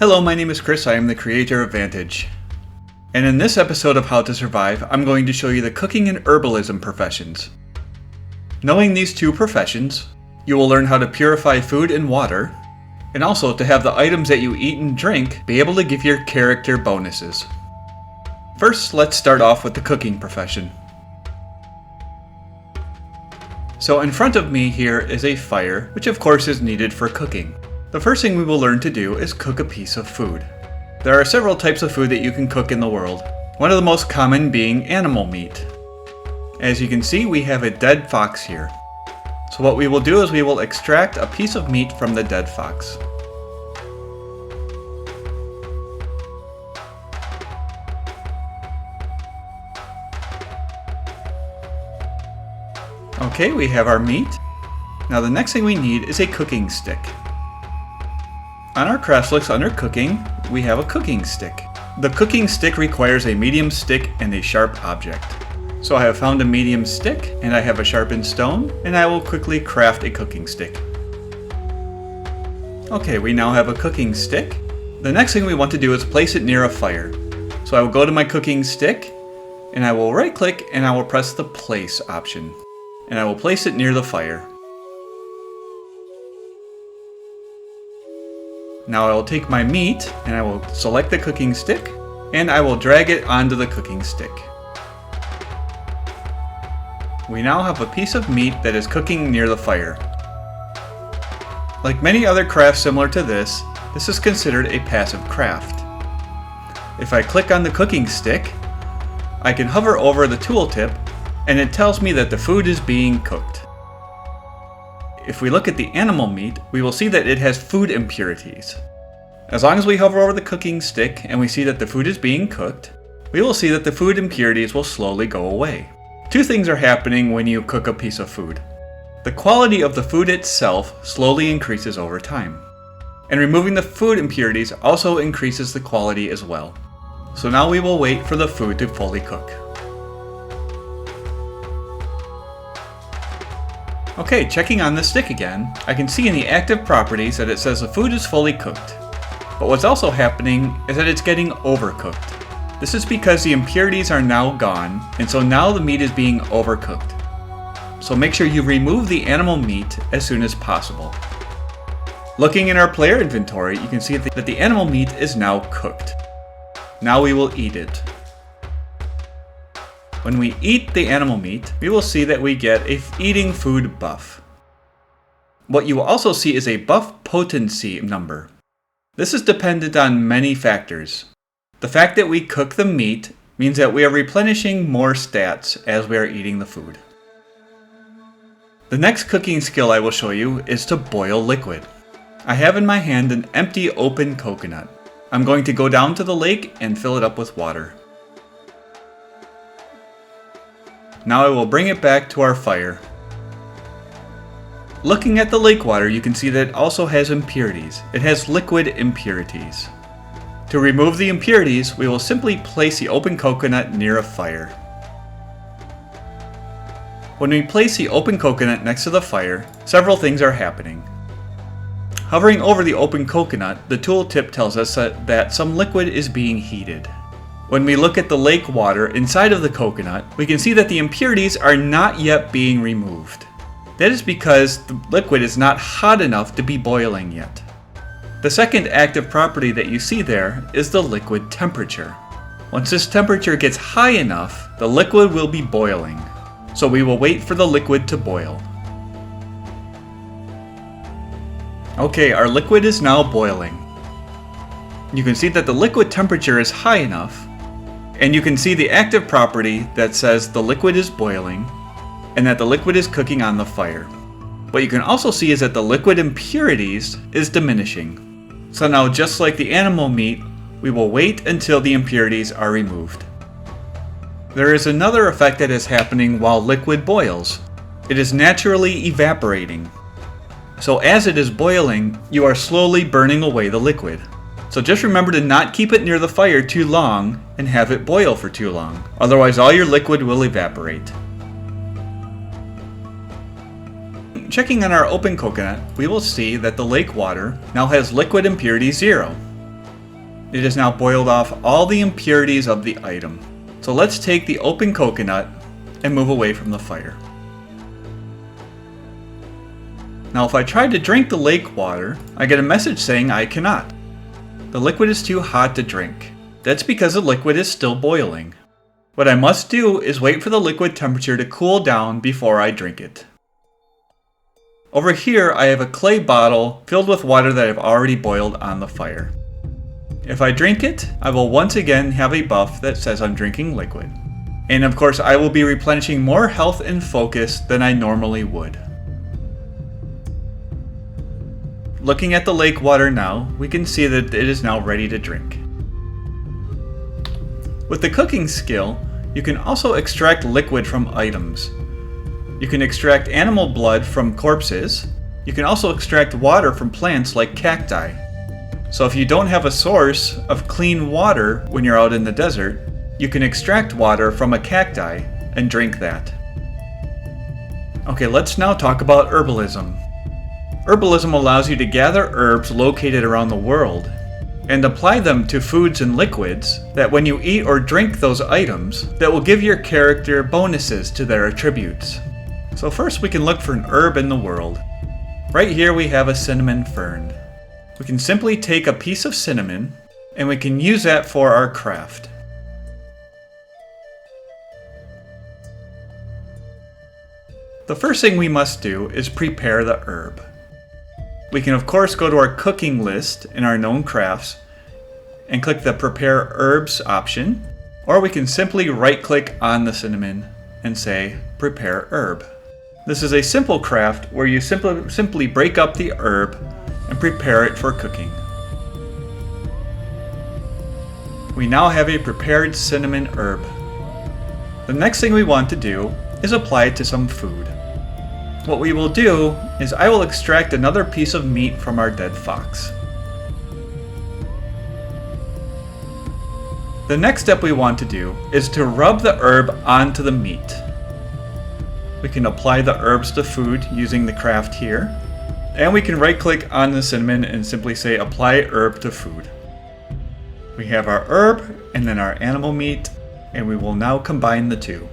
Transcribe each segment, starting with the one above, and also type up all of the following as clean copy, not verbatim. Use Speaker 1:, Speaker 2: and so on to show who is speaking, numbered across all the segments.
Speaker 1: Hello, my name is Chris. I am the creator of Vantage. And in this episode of How to Survive, I'm going to show you the cooking and herbalism professions. Knowing these two professions, you will learn how to purify food and water, and also to have the items that you eat and drink be able to give your character bonuses. First, let's start off with the cooking profession. So in front of me here is a fire, which of course is needed for cooking. The first thing we will learn to do is cook a piece of food. There are several types of food that you can cook in the world, one of the most common being animal meat. As you can see, we have a dead fox here. So what we will do is we will extract a piece of meat from the dead fox. Okay, we have our meat. Now the next thing we need is a cooking stick. On our craft list under cooking, we have a cooking stick. The cooking stick requires a medium stick and a sharp object. So I have found a medium stick and I have a sharpened stone, and I will quickly craft a cooking stick. Okay, we now have a cooking stick. The next thing we want to do is place it near a fire. So I will go to my cooking stick and I will right click and I will press the place option. And I will place it near the fire. Now I will take my meat and I will select the cooking stick and I will drag it onto the cooking stick. We now have a piece of meat that is cooking near the fire. Like many other crafts similar to this is considered a passive craft. If I click on the cooking stick, I can hover over the tooltip and it tells me that the food is being cooked. If we look at the animal meat, we will see that it has food impurities. As long as we hover over the cooking stick and we see that the food is being cooked, we will see that the food impurities will slowly go away. Two things are happening when you cook a piece of food. The quality of the food itself slowly increases over time. And removing the food impurities also increases the quality as well. So now we will wait for the food to fully cook. Okay, checking on the stick again, I can see in the active properties that it says the food is fully cooked. But what's also happening is that it's getting overcooked. This is because the impurities are now gone, and so now the meat is being overcooked. So make sure you remove the animal meat as soon as possible. Looking in our player inventory, you can see that the animal meat is now cooked. Now we will eat it. When we eat the animal meat, we will see that we get a eating food buff. What you will also see is a buff potency number. This is dependent on many factors. The fact that we cook the meat means that we are replenishing more stats as we are eating the food. The next cooking skill I will show you is to boil liquid. I have in my hand an empty open coconut. I'm going to go down to the lake and fill it up with water. Now I will bring it back to our fire. Looking at the lake water, you can see that it also has impurities. It has liquid impurities. To remove the impurities, we will simply place the open coconut near a fire. When we place the open coconut next to the fire, several things are happening. Hovering over the open coconut, the tooltip tells us that some liquid is being heated. When we look at the lake water inside of the coconut, we can see that the impurities are not yet being removed. That is because the liquid is not hot enough to be boiling yet. The second active property that you see there is the liquid temperature. Once this temperature gets high enough, the liquid will be boiling. So we will wait for the liquid to boil. Okay, our liquid is now boiling. You can see that the liquid temperature is high enough, and you can see the active property that says the liquid is boiling and that the liquid is cooking on the fire. What you can also see is that the liquid impurities is diminishing. So now, just like the animal meat, we will wait until the impurities are removed. There is another effect that is happening while liquid boils. It is naturally evaporating. So as it is boiling, you are slowly burning away the liquid. So just remember to not keep it near the fire too long and have it boil for too long. Otherwise all your liquid will evaporate. Checking on our open coconut, we will see that the lake water now has liquid impurity 0. It has now boiled off all the impurities of the item. So let's take the open coconut and move away from the fire. Now if I try to drink the lake water, I get a message saying I cannot. The liquid is too hot to drink. That's because the liquid is still boiling. What I must do is wait for the liquid temperature to cool down before I drink it. Over here I have a clay bottle filled with water that I've already boiled on the fire. If I drink it, I will once again have a buff that says I'm drinking liquid. And of course I will be replenishing more health and focus than I normally would. Looking at the lake water now, we can see that it is now ready to drink. With the cooking skill, you can also extract liquid from items. You can extract animal blood from corpses. You can also extract water from plants like cacti. So if you don't have a source of clean water when you're out in the desert, you can extract water from a cacti and drink that. Okay, let's now talk about herbalism. Herbalism allows you to gather herbs located around the world and apply them to foods and liquids that when you eat or drink those items, that will give your character bonuses to their attributes. So first we can look for an herb in the world. Right here we have a cinnamon fern. We can simply take a piece of cinnamon and we can use that for our craft. The first thing we must do is prepare the herb. We can of course go to our cooking list in our known crafts and click the Prepare Herbs option, or we can simply right-click on the cinnamon and say Prepare Herb. This is a simple craft where you simply break up the herb and prepare it for cooking. We now have a prepared cinnamon herb. The next thing we want to do is apply it to some food. What we will do is I will extract another piece of meat from our dead fox. The next step we want to do is to rub the herb onto the meat. We can apply the herbs to food using the craft here, and we can right click on the cinnamon and simply say apply herb to food. We have our herb and then our animal meat, and we will now combine the two.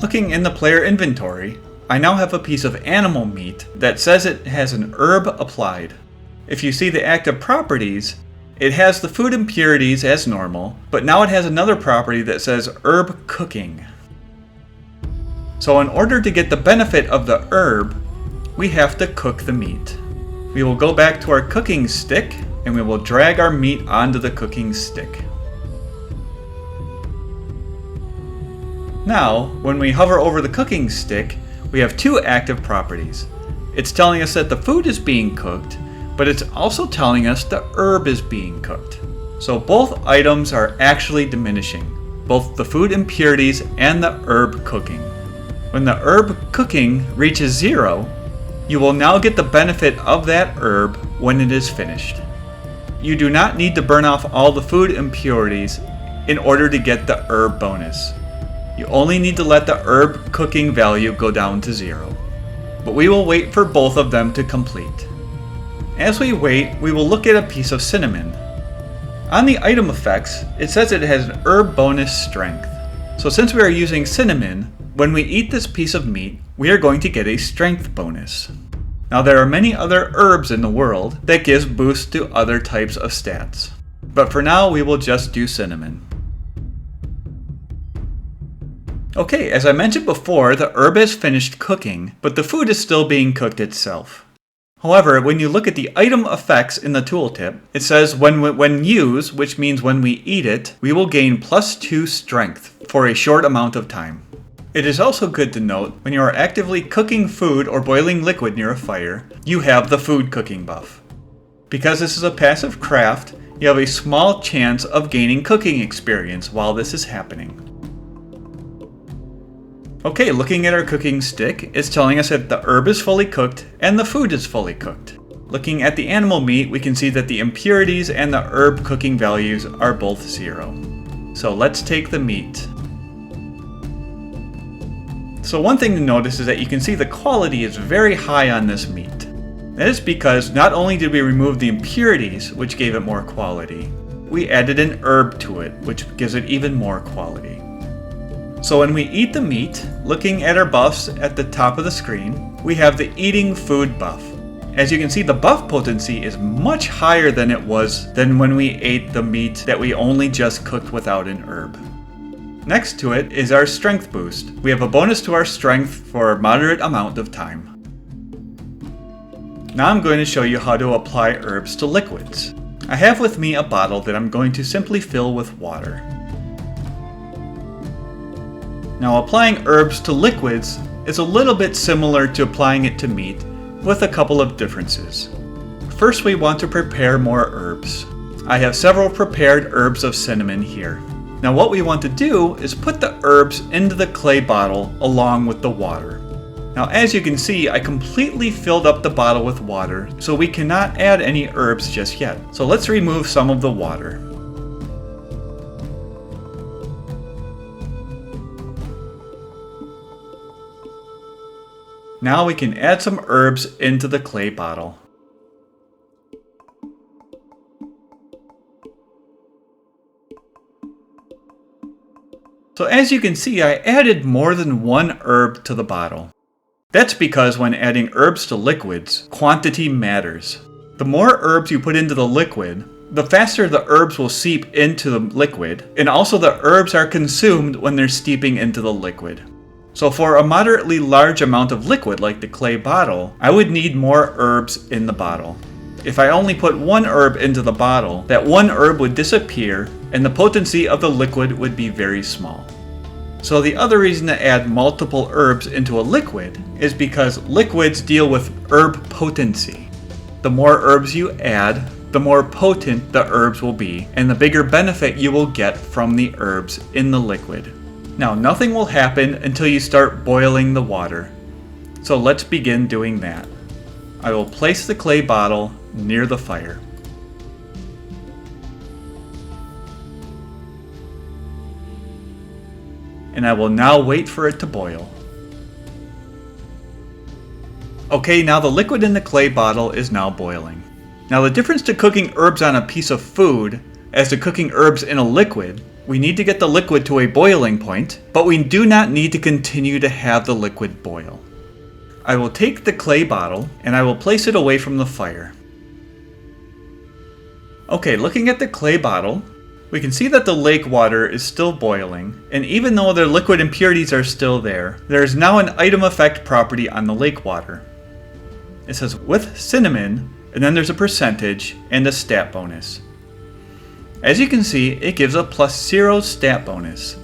Speaker 1: Looking in the player inventory, I now have a piece of animal meat that says it has an herb applied. If you see the active properties, it has the food impurities as normal, but now it has another property that says herb cooking. So in order to get the benefit of the herb, we have to cook the meat. We will go back to our cooking stick and we will drag our meat onto the cooking stick. Now, when we hover over the cooking stick, we have two active properties. It's telling us that the food is being cooked, but it's also telling us the herb is being cooked. So both items are actually diminishing, both the food impurities and the herb cooking. When the herb cooking reaches 0, you will now get the benefit of that herb when it is finished. You do not need to burn off all the food impurities in order to get the herb bonus. You only need to let the herb cooking value go down to 0. But we will wait for both of them to complete. As we wait, we will look at a piece of cinnamon. On the item effects, it says it has an herb bonus strength. So since we are using cinnamon, when we eat this piece of meat, we are going to get a strength bonus. Now there are many other herbs in the world that gives boosts to other types of stats. But for now, we will just do cinnamon. Okay, as I mentioned before, the herb has finished cooking, but the food is still being cooked itself. However, when you look at the item effects in the tooltip, it says when used, which means when we eat it, we will gain +2 strength for a short amount of time. It is also good to note, when you are actively cooking food or boiling liquid near a fire, you have the food cooking buff. Because this is a passive craft, you have a small chance of gaining cooking experience while this is happening. Okay, looking at our cooking stick, it's telling us that the herb is fully cooked and the food is fully cooked. Looking at the animal meat, we can see that the impurities and the herb cooking values are both 0. So let's take the meat. So one thing to notice is that you can see the quality is very high on this meat. That is because not only did we remove the impurities, which gave it more quality, we added an herb to it, which gives it even more quality. So when we eat the meat, looking at our buffs at the top of the screen, we have the eating food buff. As you can see, the buff potency is much higher than it was than when we ate the meat that we only just cooked without an herb. Next to it is our strength boost. We have a bonus to our strength for a moderate amount of time. Now I'm going to show you how to apply herbs to liquids. I have with me a bottle that I'm going to simply fill with water. Now applying herbs to liquids is a little bit similar to applying it to meat, with a couple of differences. First, we want to prepare more herbs. I have several prepared herbs of cinnamon here. Now what we want to do is put the herbs into the clay bottle along with the water. Now as you can see, I completely filled up the bottle with water, so we cannot add any herbs just yet. So let's remove some of the water. Now we can add some herbs into the clay bottle. So as you can see, I added more than one herb to the bottle. That's because when adding herbs to liquids, quantity matters. The more herbs you put into the liquid, the faster the herbs will seep into the liquid, and also the herbs are consumed when they're steeping into the liquid. So for a moderately large amount of liquid like the clay bottle, I would need more herbs in the bottle. If I only put one herb into the bottle, that one herb would disappear and the potency of the liquid would be very small. So the other reason to add multiple herbs into a liquid is because liquids deal with herb potency. The more herbs you add, the more potent the herbs will be, and the bigger benefit you will get from the herbs in the liquid. Now, nothing will happen until you start boiling the water. So let's begin doing that. I will place the clay bottle near the fire. And I will now wait for it to boil. Okay, now the liquid in the clay bottle is now boiling. Now the difference to cooking herbs on a piece of food as to cooking herbs in a liquid, we need to get the liquid to a boiling point, but we do not need to continue to have the liquid boil. I will take the clay bottle and I will place it away from the fire. Okay, looking at the clay bottle, we can see that the lake water is still boiling, and even though the liquid impurities are still there, there is now an item effect property on the lake water. It says with cinnamon, and then there's a percentage and a stat bonus. As you can see, it gives a +0 stat bonus.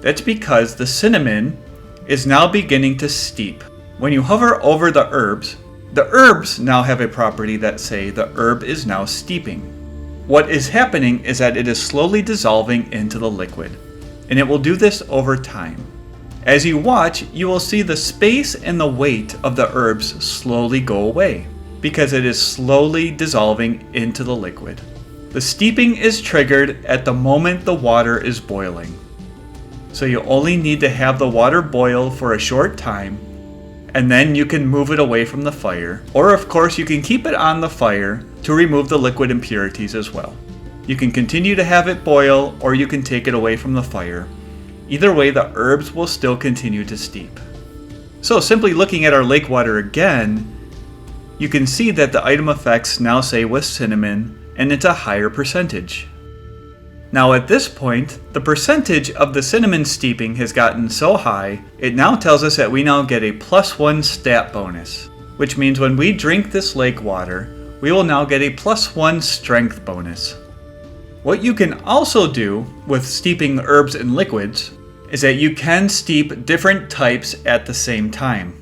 Speaker 1: That's because the cinnamon is now beginning to steep. When you hover over the herbs now have a property that say the herb is now steeping. What is happening is that it is slowly dissolving into the liquid, and it will do this over time. As you watch, you will see the space and the weight of the herbs slowly go away, because it is slowly dissolving into the liquid. The steeping is triggered at the moment the water is boiling. So you only need to have the water boil for a short time, and then you can move it away from the fire, or of course you can keep it on the fire to remove the liquid impurities as well. You can continue to have it boil, or you can take it away from the fire. Either way, the herbs will still continue to steep. So simply looking at our lake water again, you can see that the item effects now say with cinnamon, and it's a higher percentage. Now at this point, the percentage of the cinnamon steeping has gotten so high, it now tells us that we now get a +1 stat bonus, which means when we drink this lake water, we will now get a +1 strength bonus. What you can also do with steeping herbs in liquids is that you can steep different types at the same time.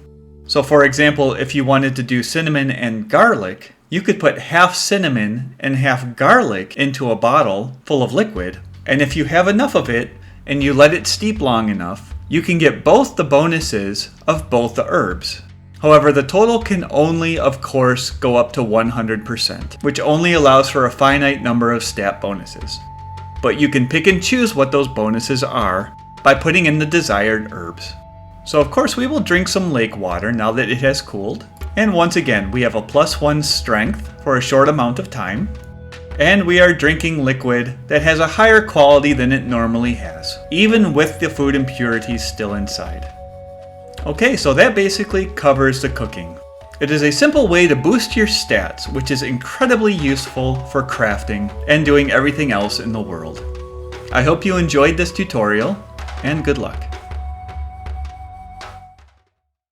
Speaker 1: So for example, if you wanted to do cinnamon and garlic, you could put half cinnamon and half garlic into a bottle full of liquid, and if you have enough of it and you let it steep long enough, you can get both the bonuses of both the herbs. However, the total can only, of course, go up to 100%, which only allows for a finite number of stat bonuses. But you can pick and choose what those bonuses are by putting in the desired herbs. So of course we will drink some lake water now that it has cooled. And once again, we have a +1 strength for a short amount of time. And we are drinking liquid that has a higher quality than it normally has, even with the food impurities still inside. Okay, so that basically covers the cooking. It is a simple way to boost your stats, which is incredibly useful for crafting and doing everything else in the world. I hope you enjoyed this tutorial, and good luck.